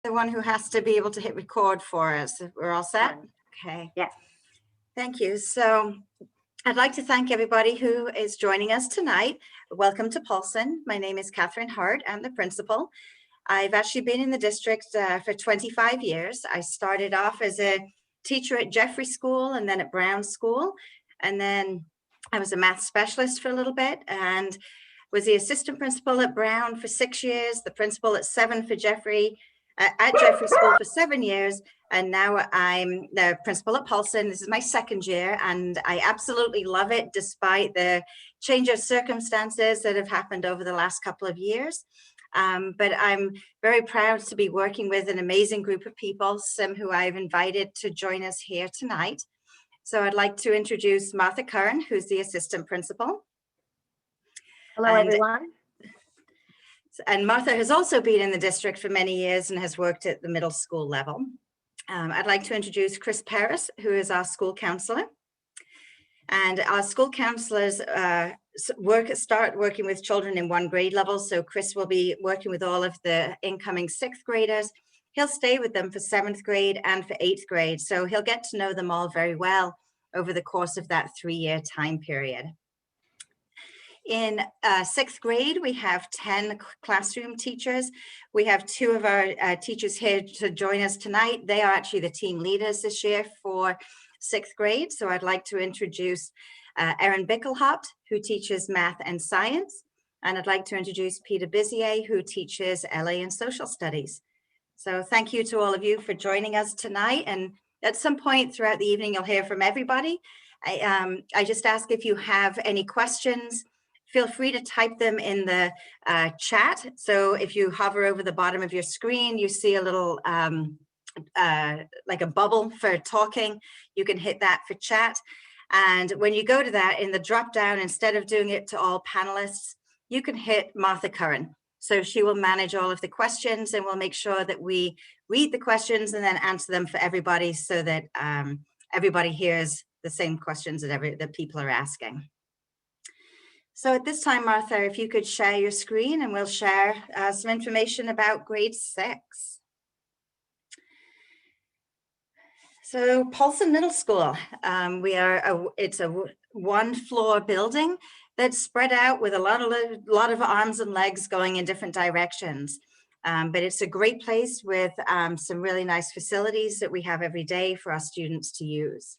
The one who has to be able to hit record for us. We're all set? Okay. Yes. Thank you. So I'd like to thank everybody who is joining us tonight. Welcome to Paulson. My name is Catherine Hart. I'm the principal. I've actually been in the district for 25 years. I started off as a teacher at Jeffrey School and then at Brown School. And then I was a math specialist for a little bit and was the assistant principal at Brown for 6 years, the principal at Jeffrey School for 7 years, and now I'm the principal at Paulson. This is my second year, and I absolutely love it, despite the change of circumstances that have happened over the last couple of years. But I'm very proud to be working with an amazing group of people, some who I've invited to join us here tonight. So I'd like to introduce Martha Curran, who's the assistant principal. Hello, everyone. And Martha has also been in the district for many years and has worked at the middle school level. I'd like to introduce Chris Paris, who is our school counselor. And our school counselors start working with children in 1 grade level. So Chris will be working with all of the incoming 6th graders. He'll stay with them for 7th grade and for 8th grade. So he'll get to know them all very well over the course of that 3-year time period. In 6th grade, we have 10 classroom teachers. We have 2 of our teachers here to join us tonight. They are actually the team leaders this year for 6th grade. So I'd like to introduce Erin Bickelhaupt, who teaches math and science. And I'd like to introduce Peter Bizier, who teaches LA and social studies. So thank you to all of you for joining us tonight. And at some point throughout the evening, you'll hear from everybody. I just ask if you have any questions, feel free to type them in the chat. So if you hover over the bottom of your screen, you see a little like a bubble for talking. You can hit that for chat. And when you go to that, in the drop down, instead of doing it to all panelists, you can hit Martha Curran. So she will manage all of the questions, and we'll make sure that we read the questions and then answer them for everybody, so that everybody hears the same questions that people are asking. So at this time, Martha, if you could share your screen, and we'll share some information about grade 6. So Paulson Middle School, it's a 1-floor building that's spread out with a lot of arms and legs going in different directions. But it's a great place with some really nice facilities that we have every day for our students to use.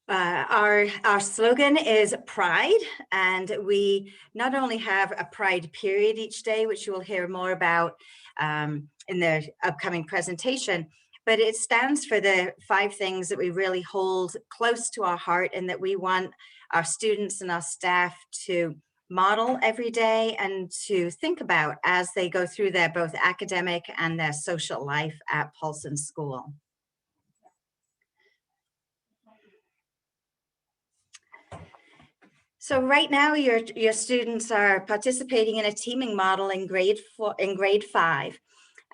Our slogan is Pride, and we not only have a Pride period each day, which you will hear more about in the upcoming presentation, but it stands for the 5 things that we really hold close to our heart and that we want our students and our staff to model every day and to think about as they go through their both academic and their social life at Paulson School. So right now, your students are participating in a teaming model in grade 5,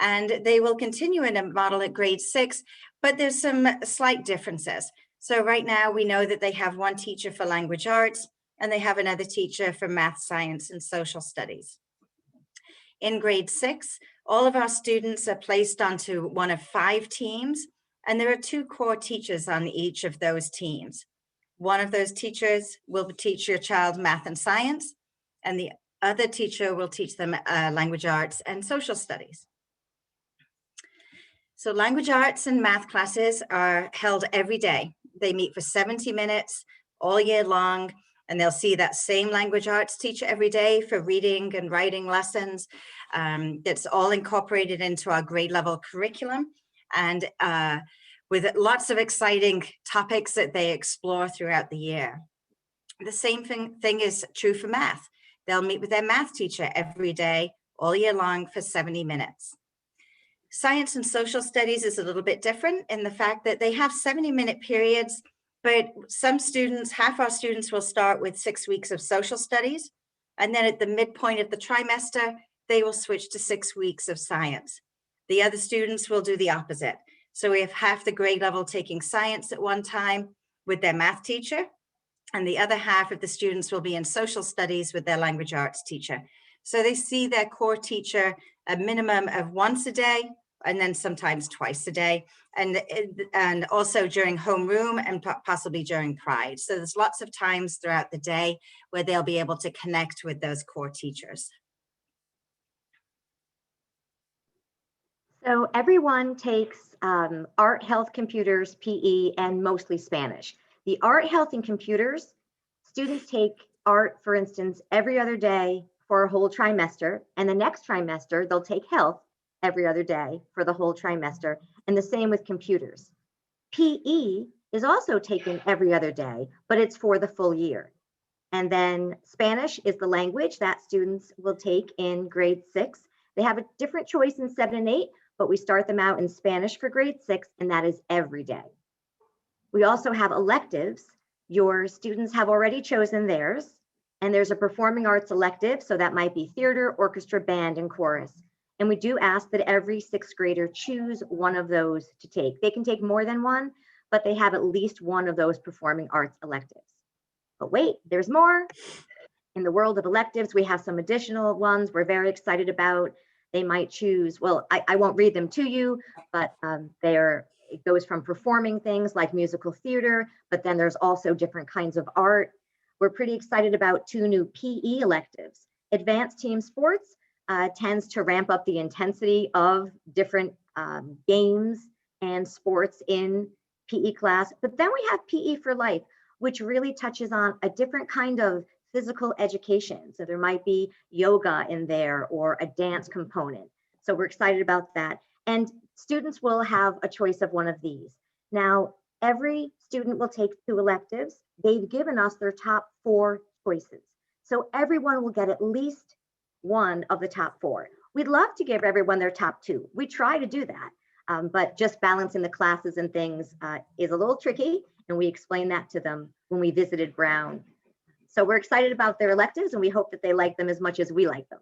and they will continue in a model at grade 6, but there's some slight differences. So right now, we know that they have 1 teacher for language arts, and they have another teacher for math, science, and social studies. In grade 6, all of our students are placed onto one of 5 teams, and there are 2 core teachers on each of those teams. One of those teachers will teach your child math and science, and the other teacher will teach them language arts and social studies. So language arts and math classes are held every day. They meet for 70 minutes all year long, and they'll see that same language arts teacher every day for reading and writing lessons. That's all incorporated into our grade level curriculum, and with lots of exciting topics that they explore throughout the year. The same thing is true for math. They'll meet with their math teacher every day, all year long for 70 minutes. Science and social studies is a little bit different in the fact that they have 70-minute periods, but some students, half our students will start with 6 weeks of social studies, and then at the midpoint of the trimester, they will switch to 6 weeks of science. The other students will do the opposite. So we have half the grade level taking science at one time with their math teacher, and the other half of the students will be in social studies with their language arts teacher. So they see their core teacher a minimum of once a day, and then sometimes twice a day, and also during homeroom and possibly during Pride. So there's lots of times throughout the day where they'll be able to connect with those core teachers. So everyone takes art, health, computers, PE, and mostly Spanish. The art, health, and computers, students take art, for instance, every other day for a whole trimester, and the next trimester, they'll take health every other day for the whole trimester, and the same with computers. PE is also taken every other day, but it's for the full year. And then Spanish is the language that students will take in grade 6. They have a different choice in 7 and 8, but we start them out in Spanish for grade 6, and that is every day. We also have electives. Your students have already chosen theirs, and there's a performing arts elective, so that might be theater, orchestra, band, and chorus. And we do ask that every 6th grader choose one of those to take. They can take more than one, but they have at least one of those performing arts electives. But wait, there's more. In the world of electives, we have some additional ones we're very excited about. They might choose, well, I won't read them to you, but it goes from performing things like musical theater, but then there's also different kinds of art. We're pretty excited about 2 new PE electives. Advanced team sports tends to ramp up the intensity of different games and sports in PE class. But then we have PE for life, which really touches on a different kind of physical education. So there might be yoga in there or a dance component. So we're excited about that. And students will have a choice of one of these. Now, every student will take 2 electives. They've given us their top 4 choices. So everyone will get at least one of the top 4. We'd love to give everyone their top 2. We try to do that, but just balancing the classes and things is a little tricky, and we explained that to them when we visited Brown. So we're excited about their electives, and we hope that they like them as much as we like them.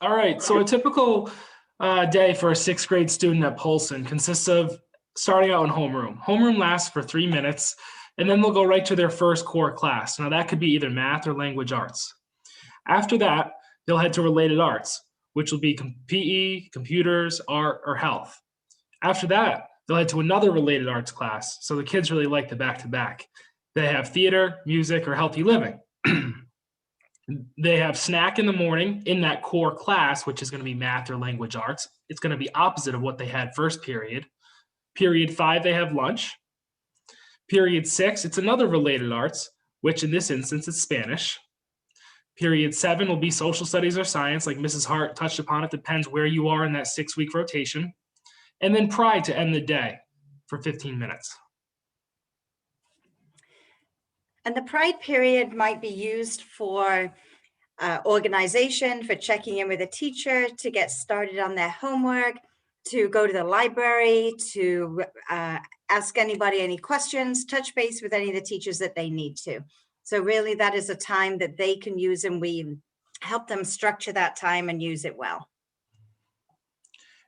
All right, so a typical day for a 6th grade student at Polson consists of starting out in homeroom. Homeroom lasts for 3 minutes, and then they'll go right to their first core class. Now that could be either math or language arts. After that, they'll head to related arts, which will be PE, computers, art, or health. After that, they'll head to another related arts class. So the kids really like the back-to-back. They have theater, music, or healthy living. They have snack in the morning in that core class, which is going to be math or language arts. It's going to be opposite of what they had first period. Period 5, they have lunch. Period 6, it's another related arts, which in this instance is Spanish. Period 7 will be social studies or science, like Mrs. Hart touched upon. It depends where you are in that 6-week rotation. And then Pride to end the day for 15 minutes. And the Pride period might be used for organization, for checking in with a teacher, to get started on their homework, to go to the library, to ask anybody any questions, touch base with any of the teachers that they need to. So really that is a time that they can use, and we help them structure that time and use it well.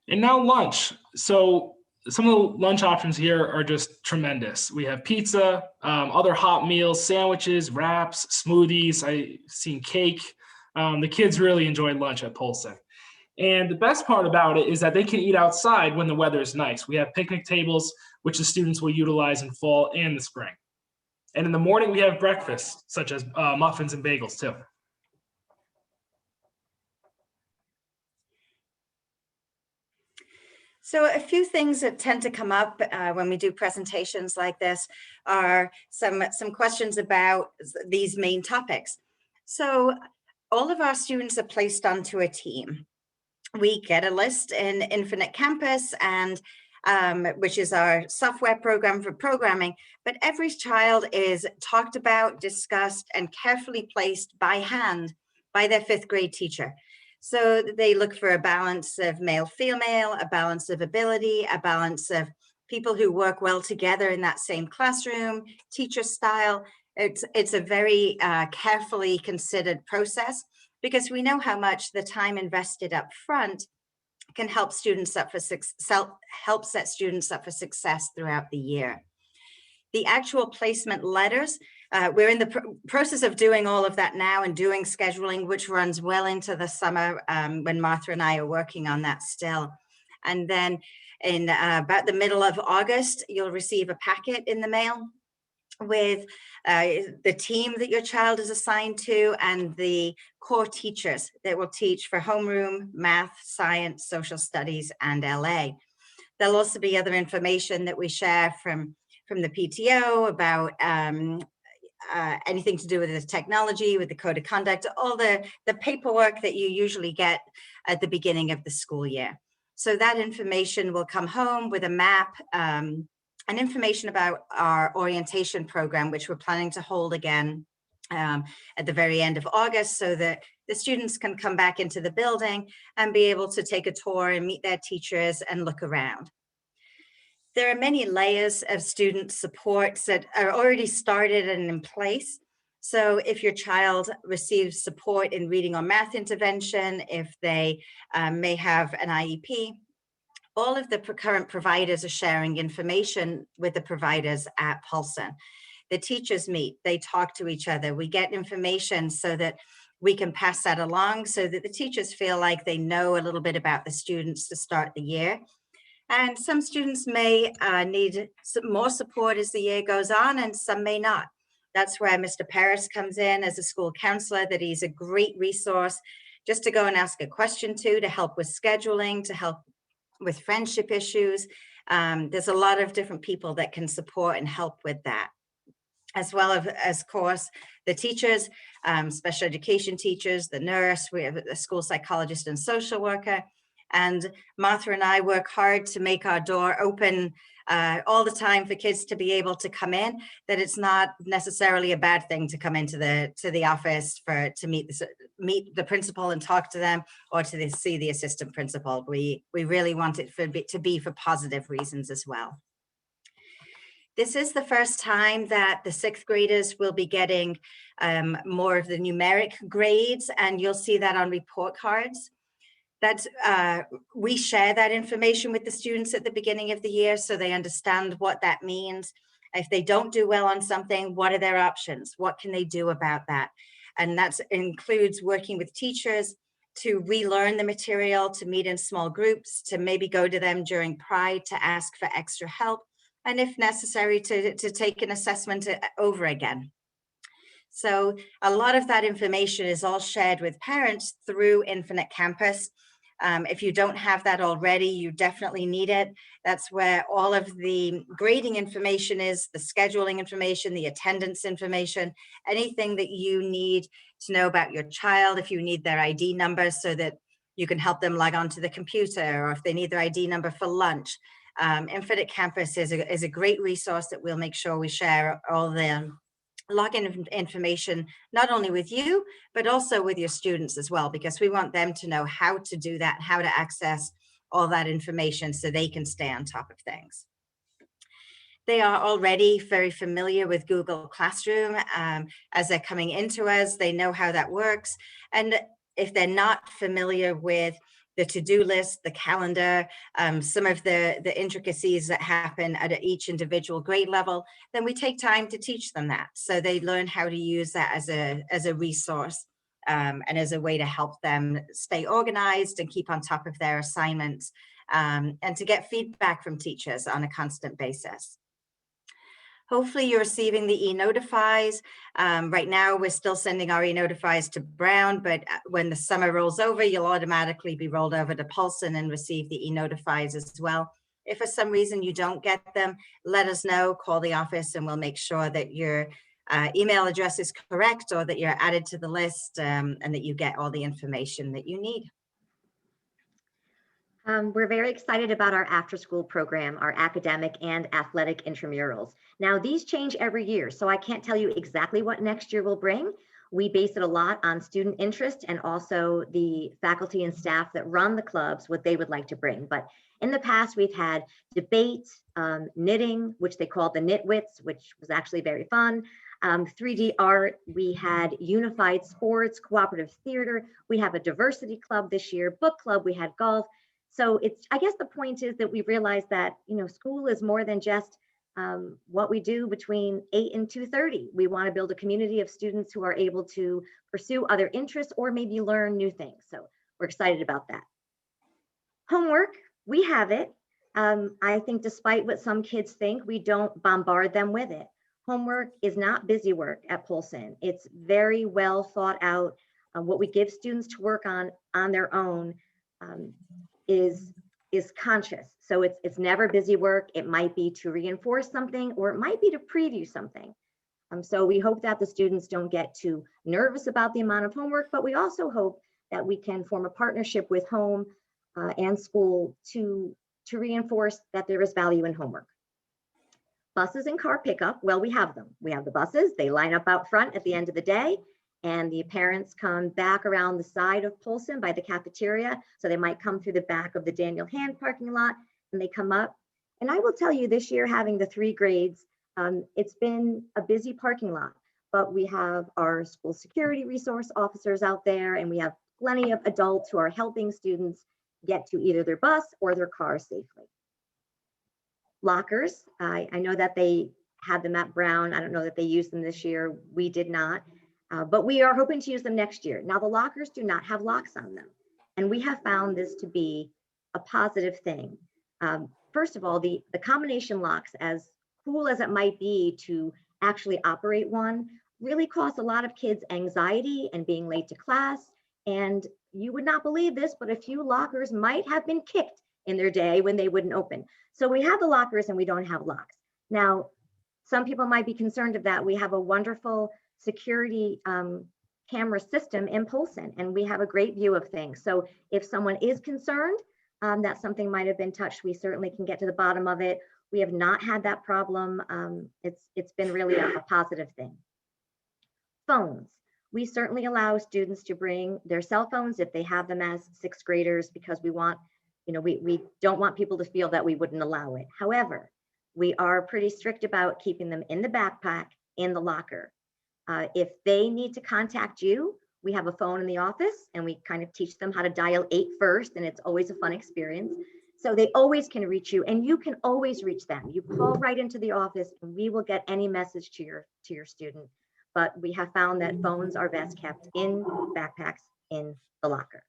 And now lunch. So some of the lunch options here are just tremendous. We have pizza, other hot meals, sandwiches, wraps, smoothies. I've seen cake. The kids really enjoy lunch at Polson. And the best part about it is that they can eat outside when the weather is nice. We have picnic tables, which the students will utilize in fall and the spring. And in the morning, we have breakfast, such as muffins and bagels too. So a few things that tend to come up when we do presentations like this are some questions about these main topics. So all of our students are placed onto a team. We get a list in Infinite Campus, and which is our software program for programming, but every child is talked about, discussed, and carefully placed by hand by their 5th grade teacher. So they look for a balance of male-female, a balance of ability, a balance of people who work well together in that same classroom, teacher style. It's a very carefully considered process, because we know how much the time invested up front can help students up for help set students up for success throughout the year. The actual placement letters we're in the process of doing all of that now and doing scheduling, which runs well into the summer when Martha and I are working on that still. And then in about the middle of August, you'll receive a packet in the mail with the team that your child is assigned to and the core teachers that will teach for homeroom, math, science, social studies, and LA. There'll also be other information that we share from the PTO about anything to do with the technology, with the code of conduct, all the paperwork that you usually get at the beginning of the school year. So that information will come home with a map and information about our orientation program, which we're planning to hold again at the very end of August, so that the students can come back into the building and be able to take a tour and meet their teachers and look around. There are many layers of student supports that are already started and in place. So if your child receives support in reading or math intervention, if they may have an IEP, all of the current providers are sharing information with the providers at Paulson. The teachers meet, they talk to each other, we get information so that we can pass that along so that the teachers feel like they know a little bit about the students to start the year. And some students may need some more support as the year goes on, and some may not. That's where Mr. Paris comes in as a school counselor, that he's a great resource just to go and ask a question to help with scheduling, to help with friendship issues. There's a lot of different people that can support and help with that. As well as, of course, the teachers, special education teachers, the nurse, we have a school psychologist and social worker. And Martha and I work hard to make our door open all the time for kids to be able to come in, that it's not necessarily a bad thing to come into the office to meet the principal and talk to them, or to see the assistant principal. We really want it to be for positive reasons as well. This is the first time that the sixth graders will be getting more of the numeric grades, and you'll see that on report cards. That's we share that information with the students at the beginning of the year so they understand what that means. If they don't do well on something, what are their options? What can they do about that? And that includes working with teachers to relearn the material, to meet in small groups, to maybe go to them during Pride to ask for extra help, and if necessary, to take an assessment over again. So a lot of that information is all shared with parents through Infinite Campus. If you don't have that already, you definitely need it. That's where all of the grading information is, the scheduling information, the attendance information, anything that you need to know about your child. If you need their ID number so that you can help them log onto the computer, or if they need their ID number for lunch. Infinite Campus is a great resource that we'll make sure we share all the login information, not only with you, but also with your students as well, because we want them to know how to do that, how to access all that information so they can stay on top of things. They are already very familiar with Google Classroom. As they're coming into us, they know how that works. And if they're not familiar with the to-do list, the calendar, some of the intricacies that happen at each individual grade level, then we take time to teach them that. So they learn how to use that as a resource and as a way to help them stay organized and keep on top of their assignments, and to get feedback from teachers on a constant basis. Hopefully you're receiving the e-notifies. Right now, we're still sending our e-notifies to Brown, but when the summer rolls over, you'll automatically be rolled over to Paulson and receive the e-notifies as well. If for some reason you don't get them, let us know, call the office, and we'll make sure that your email address is correct, or that you're added to the list, and that you get all the information that you need. We're very excited about our after-school program, our academic and athletic intramurals. Now, these change every year, so I can't tell you exactly what next year will bring. We base it a lot on student interest and also the faculty and staff that run the clubs, what they would like to bring. But in the past, we've had debate, knitting, which they called the Knitwits, which was actually very fun. 3D art, we had unified sports, cooperative theater. We have a diversity club this year, book club, we had golf. So I guess the point is that we realized that, school is more than just what we do between 8 and 2:30. We want to build a community of students who are able to pursue other interests or maybe learn new things. So we're excited about that. Homework, we have it. I think despite what some kids think, we don't bombard them with it. Homework is not busy work at Polson. It's very well thought out. What we give students to work on their own is conscious. So it's never busy work. It might be to reinforce something, or it might be to preview something. So we hope that the students don't get too nervous about the amount of homework, but we also hope that we can form a partnership with home and school to reinforce that there is value in homework. Buses and car pickup, well, we have them. We have the buses, they line up out front at the end of the day, and the parents come back around the side of Polson by the cafeteria. So they might come through the back of the Daniel Hand parking lot, and they come up. And I will tell you, this year, having the 3 grades, it's been a busy parking lot, but we have our school security resource officers out there, and we have plenty of adults who are helping students get to either their bus or their car safely. Lockers, I know that they had them at Brown. I don't know that they used them this year. We did not, but we are hoping to use them next year. Now, the lockers do not have locks on them, and we have found this to be a positive thing. First of all, the combination locks, as cool as it might be to actually operate one, really cause a lot of kids anxiety and being late to class. And you would not believe this, but a few lockers might have been kicked in their day when they wouldn't open. So we have the lockers and we don't have locks. Now, some people might be concerned of that. We have a wonderful security camera system in Polson, and we have a great view of things. So if someone is concerned that something might have been touched, we certainly can get to the bottom of it. We have not had that problem. It's been really a positive thing. Phones. We certainly allow students to bring their cell phones if they have them as 6th graders, because we want, we don't want people to feel that we wouldn't allow it. However, we are pretty strict about keeping them in the backpack, in the locker. If they need to contact you, we have a phone in the office, and we kind of teach them how to dial 8 first, and it's always a fun experience. So they always can reach you, and you can always reach them. You call right into the office, and we will get any message to your student. But we have found that phones are best kept in backpacks in the locker.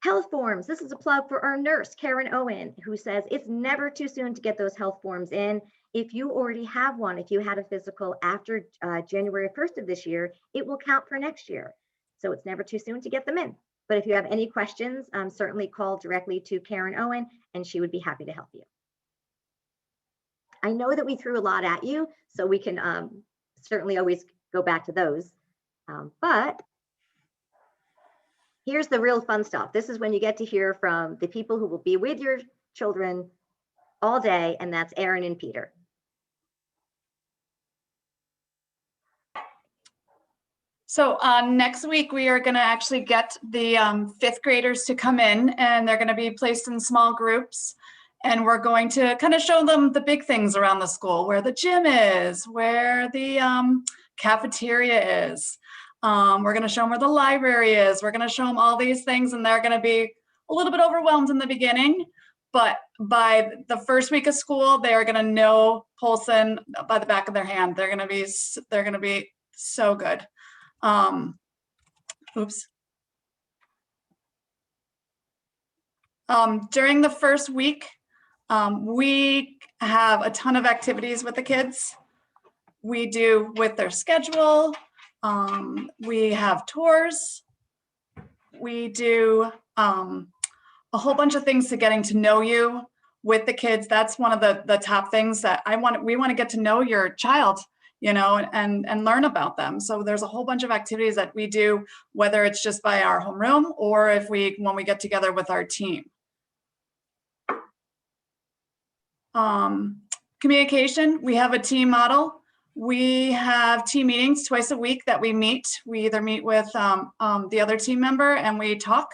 Health forms. This is a plug for our nurse, Karen Owen, who says it's never too soon to get those health forms in. If you already have one, if you had a physical after January 1st of this year, it will count for next year. So it's never too soon to get them in. But if you have any questions, certainly call directly to Karen Owen, and she would be happy to help you. I know that we threw a lot at you, so we can certainly always go back to those. But here's the real fun stuff. This is when you get to hear from the people who will be with your children all day, and that's Erin and Peter. So next week, we are going to actually get the 5th graders to come in, and they're going to be placed in small groups. And we're going to kind of show them the big things around the school, where the gym is, where the cafeteria is. We're going to show them where the library is. We're going to show them all these things, and they're going to be a little bit overwhelmed in the beginning. But by the first week of school, they are going to know Polson by the back of their hand. They're going to be so good. During the first week, we have a ton of activities with the kids. We do with their schedule. We have tours. We do a whole bunch of things to getting to know you with the kids. That's one of the top things that we want to get to know your child, and learn about them. So there's a whole bunch of activities that we do, whether it's just by our homeroom or when we get together with our team. Communication, we have a team model. We have team meetings twice a week that we meet. We either meet with the other team member, and we talk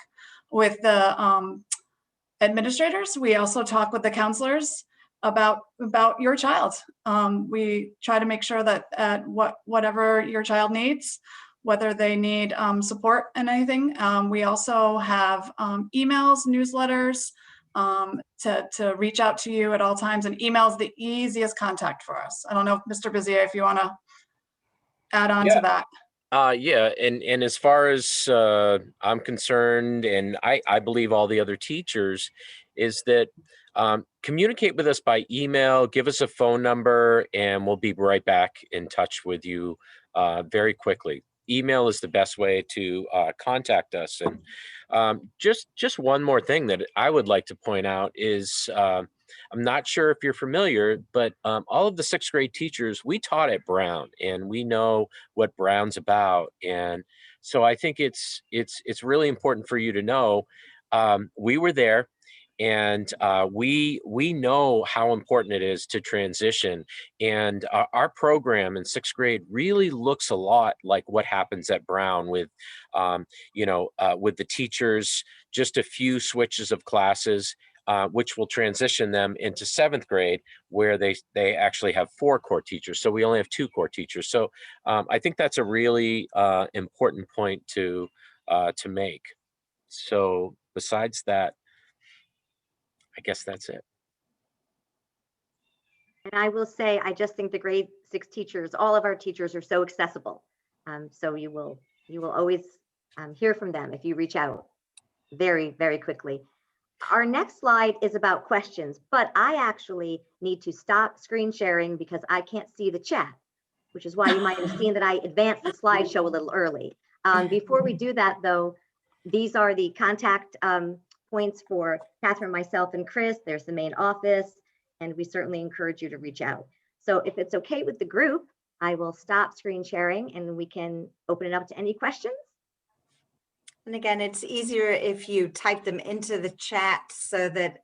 with the administrators. We also talk with the counselors about your child. We try to make sure that whatever your child needs, whether they need support in anything. We also have emails, newsletters, to reach out to you at all times, and email is the easiest contact for us. I don't know, Mr. Bezier, if you want to add on to that. Yeah, and as far as I'm concerned, and I believe all the other teachers, is that communicate with us by email, give us a phone number, and we'll be right back in touch with you very quickly. Email is the best way to contact us. And just one more thing that I would like to point out is I'm not sure if you're familiar, but all of the 6th grade teachers, we taught at Brown, and we know what Brown's about. And so I think it's really important for you to know we were there, and we know how important it is to transition. And our program in 6th grade really looks a lot like what happens at Brown with, with the teachers, just a few switches of classes. Which will transition them into 7th grade, where they actually have 4 core teachers. So we only have 2 core teachers. So I think that's a really important point to make. So besides that, I guess that's it. And I will say, I just think the grade 6 teachers, all of our teachers are so accessible. So you will always hear from them if you reach out very, very quickly. Our next slide is about questions, but I actually need to stop screen sharing because I can't see the chat, which is why you might have seen that I advanced the slideshow a little early. Before we do that though, these are the contact points for Catherine, myself, and Chris. There's the main office, and we certainly encourage you to reach out. So if it's okay with the group, I will stop screen sharing and we can open it up to any questions. And again, it's easier if you type them into the chat so that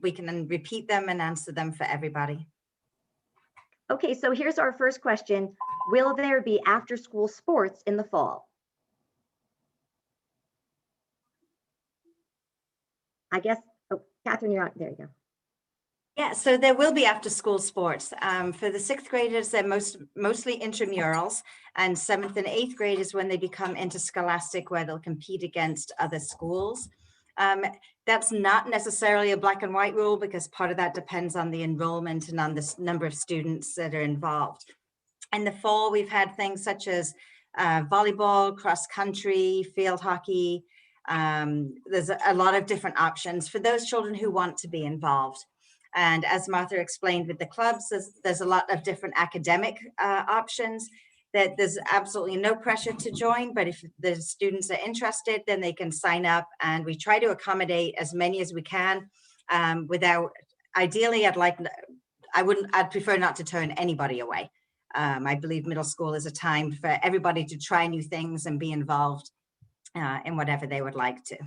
we can then repeat them and answer them for everybody. Okay, so here's our first question. Will there be after-school sports in the fall? I guess, oh, Catherine, you're on, there you go. Yeah, so there will be after-school sports. For the 6th graders, they're mostly intramurals, and 7th and 8th grade is when they become interscholastic, where they'll compete against other schools. That's not necessarily a black and white rule, because part of that depends on the enrollment and on the number of students that are involved. In the fall, we've had things such as volleyball, cross country, field hockey. There's a lot of different options for those children who want to be involved. And as Martha explained with the clubs, there's a lot of different academic options that there's absolutely no pressure to join, but if the students are interested, then they can sign up, and we try to accommodate as many as we can without, ideally, I'd prefer not to turn anybody away. I believe middle school is a time for everybody to try new things and be involved in whatever they would like to.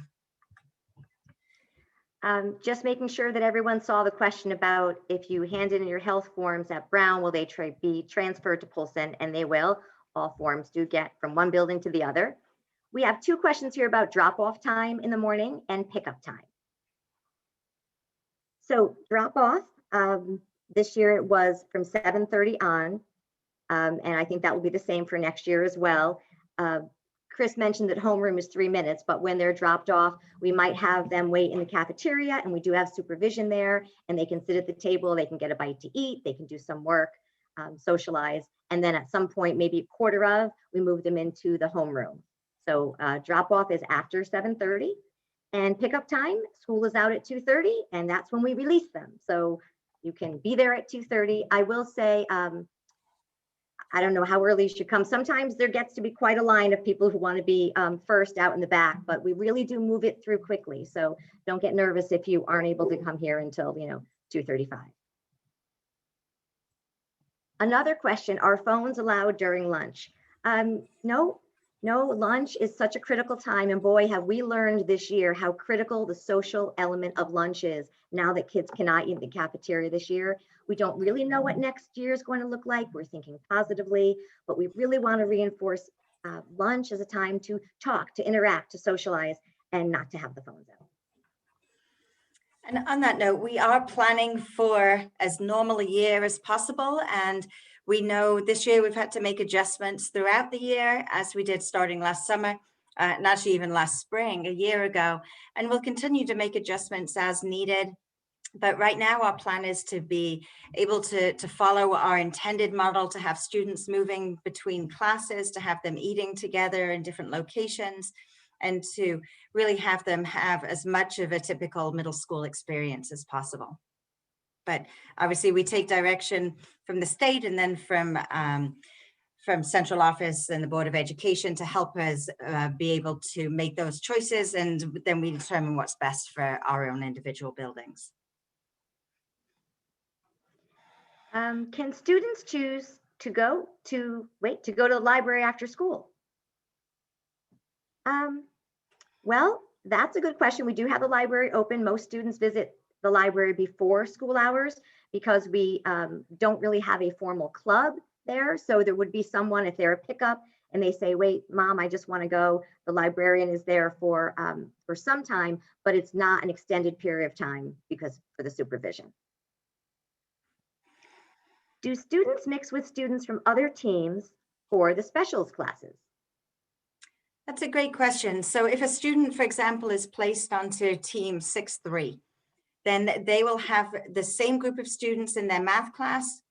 Just making sure that everyone saw the question about if you hand in your health forms at Brown, will they be transferred to Polson? And they will. All forms do get from one building to the other. We have 2 questions here about drop-off time in the morning and pickup time. So drop-off, this year it was from 7:30 on, and I think that will be the same for next year as well. Chris mentioned that homeroom is 3 minutes, but when they're dropped off, we might have them wait in the cafeteria, and we do have supervision there, and they can sit at the table, they can get a bite to eat, they can do some work, socialize, and then at some point, maybe a quarter of, we move them into the homeroom. So drop off is after 7:30, and pickup time, school is out at 2:30, and that's when we release them. So you can be there at 2:30. I will say, I don't know how early you should come. Sometimes there gets to be quite a line of people who want to be first out in the back, but we really do move it through quickly. So don't get nervous if you aren't able to come here until 2:35. Another question, are phones allowed during lunch? No, lunch is such a critical time, and boy, have we learned this year how critical the social element of lunch is now that kids cannot eat in the cafeteria this year. We don't really know what next year is going to look like. We're thinking positively, but we really want to reinforce lunch as a time to talk, to interact, to socialize, and not to have the phones out. And on that note, we are planning for as normal a year as possible. And we know this year we've had to make adjustments throughout the year, as we did starting last summer. and actually even last spring, a year ago, and we'll continue to make adjustments as needed. But right now our plan is to be able to follow our intended model, to have students moving between classes, to have them eating together in different locations, and to really have them have as much of a typical middle school experience as possible. But obviously we take direction from the state and then from central office and the Board of Education to help us be able to make those choices, and then we determine what's best for our own individual buildings. Can students choose to go to the library after school? Well, that's a good question. We do have the library open. Most students visit the library before school hours because we don't really have a formal club there. So there would be someone, if they're a pickup and they say, wait, mom, I just want to go, the librarian is there for some time, but it's not an extended period of time because for the supervision. Do students mix with students from other teams for the specials classes? That's a great question. So if a student, for example, is placed onto team 6-3, then they will have the same group of students in their math class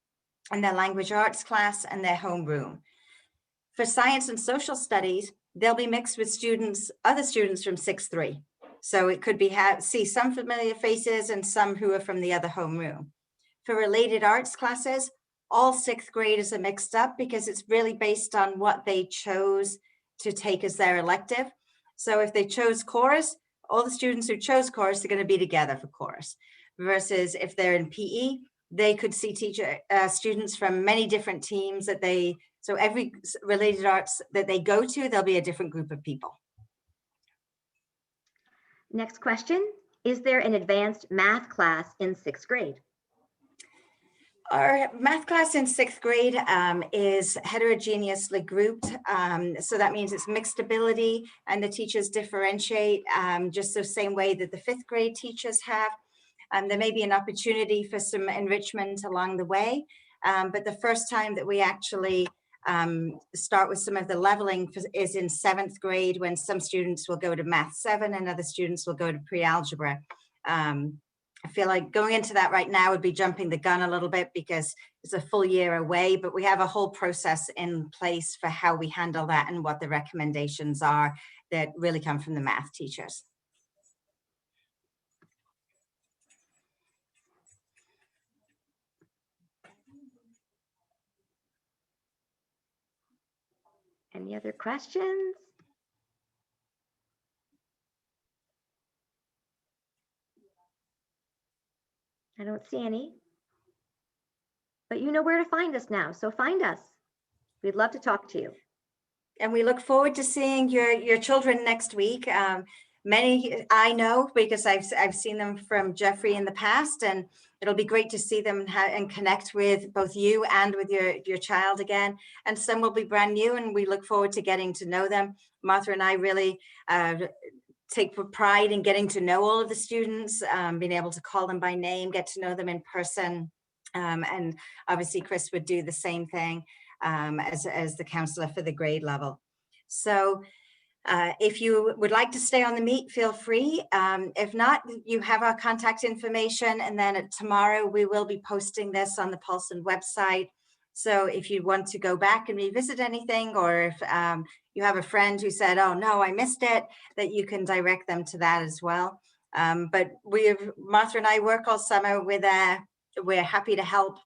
and their language arts class and their homeroom. For science and social studies, they'll be mixed with other students from 6-3. So it could be see some familiar faces and some who are from the other homeroom. For related arts classes, all 6th graders are mixed up because it's really based on what they chose to take as their elective. So if they chose chorus, all the students who chose chorus are going to be together for chorus. Versus if they're in PE, they could see students from many different teams so every related arts that they go to, there'll be a different group of people. Next question, is there an advanced math class in 6th grade? Our math class in 6th grade is heterogeneously grouped. So that means it's mixed ability and the teachers differentiate just the same way that the 5th grade teachers have. There may be an opportunity for some enrichment along the way, but the first time that we actually start with some of the leveling is in 7th grade, when some students will go to Math 7 and other students will go to pre-algebra. I feel like going into that right now would be jumping the gun a little bit because it's a full year away, but we have a whole process in place for how we handle that and what the recommendations are that really come from the math teachers. Any other questions? I don't see any. But you know where to find us now, so find us. We'd love to talk to you. And we look forward to seeing your children next week. Many I know because I've seen them from Jeffrey in the past, and it'll be great to see them and connect with both you and with your child again. And some will be brand new, and we look forward to getting to know them. Martha and I really take pride in getting to know all of the students, being able to call them by name, get to know them in person. And obviously Chris would do the same thing as the counselor for the grade level. So if you would like to stay on the meet, feel free. If not, you have our contact information, and then tomorrow we will be posting this on the Paulson website. So if you want to go back and revisit anything, or if you have a friend who said, oh no, I missed it, that you can direct them to that as well. But Martha and I work all summer with we're happy to help,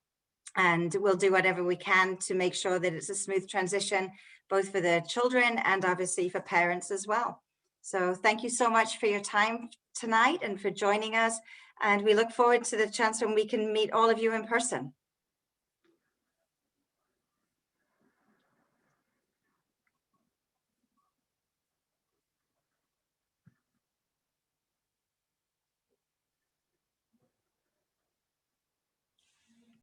and we'll do whatever we can to make sure that it's a smooth transition, both for the children and obviously for parents as well. So thank you so much for your time tonight and for joining us. And we look forward to the chance when we can meet all of you in person.